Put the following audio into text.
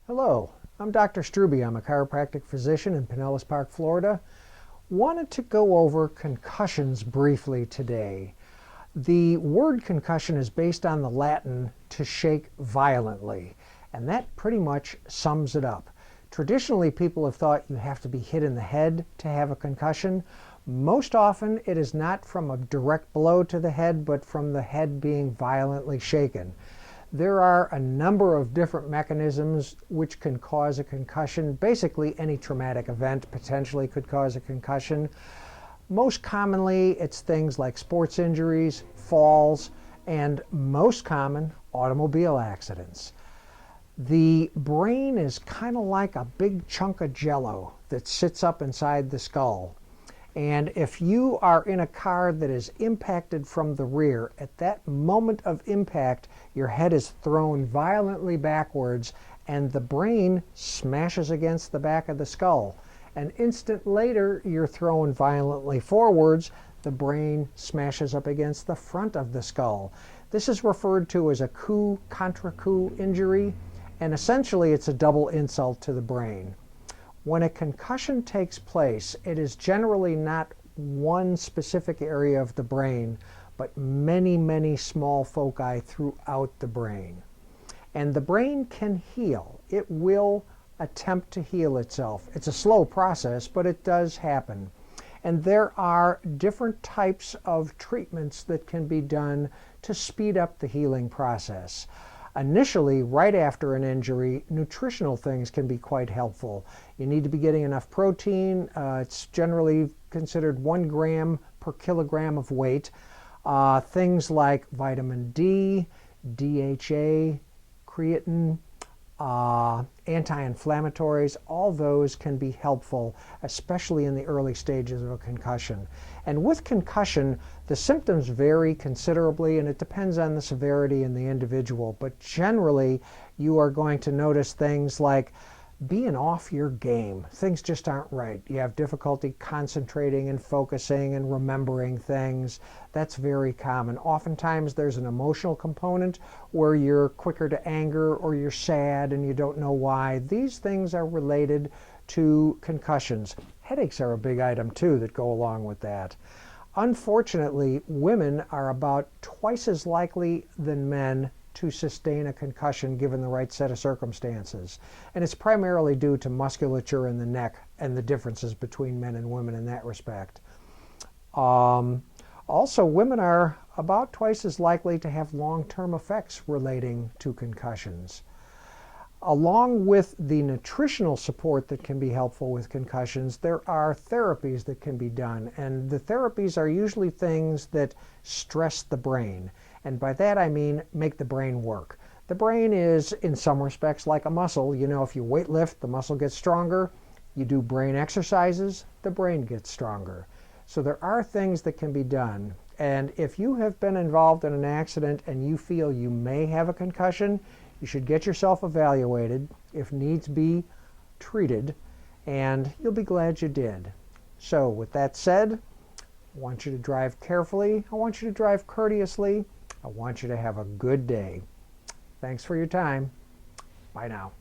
Hello, I'm Dr. Struby. I'm a chiropractic physician in Pinellas Park, Florida. Wanted to go over concussions briefly today. The word concussion is based on the Latin to shake violently, and that pretty much sums it up. Traditionally, people have thought you have to be hit in the head to have a concussion. Most often, it is not from a direct blow to the head, but from the head being violently shaken. There are a number of different mechanisms which can cause a concussion. Basically, any traumatic event potentially could cause a concussion. Most commonly, it's things like sports injuries, falls, and most common, automobile accidents. The brain is kind of like a big chunk of jello that sits up inside the skull. And if you are in a car that is impacted from the rear, at that moment of impact, your head is thrown violently backwards and the brain smashes against the back of the skull. An instant later, you're thrown violently forwards, the brain smashes up against the front of the skull. This is referred to as a coup contra coup injury, and essentially it's a double insult to the brain. When a concussion takes place, it is generally not one specific area of the brain, but many, many small foci throughout the brain. And the brain can heal. It will attempt to heal itself. It's a slow process, but it does happen. And there are different types of treatments that can be done to speed up the healing process. Initially, right after an injury, nutritional things can be quite helpful. You need to be getting enough protein. It's generally considered 1 gram per kilogram of weight. Things like vitamin D, DHA, creatine, anti-inflammatories, all those can be helpful, especially in the early stages of a concussion. And with concussion, the symptoms vary considerably, and it depends on the severity in the individual. But generally, you are going to notice things like being off your game. Things just aren't right. You have difficulty concentrating and focusing and remembering things. That's very common. Oftentimes there's an emotional component where you're quicker to anger or you're sad and you don't know why. These things are related to concussions. Headaches are a big item too that go along with that. Unfortunately, women are about twice as likely than men to sustain a concussion given the right set of circumstances. And it's primarily due to musculature in the neck and the differences between men and women in that respect. Also, women are about twice as likely to have long-term effects relating to concussions. Along with the nutritional support that can be helpful with concussions, there are therapies that can be done. And the therapies are usually things that stress the brain. And by that I mean make the brain work. The brain is, in some respects, like a muscle. You know, if you weight lift, the muscle gets stronger. You do brain exercises, the brain gets stronger. So there are things that can be done. And if you have been involved in an accident and you feel you may have a concussion, you should get yourself evaluated, if needs be, treated, and you'll be glad you did. So with that said, I want you to drive carefully. I want you to drive courteously. I want you to have a good day. Thanks for your time. Bye now.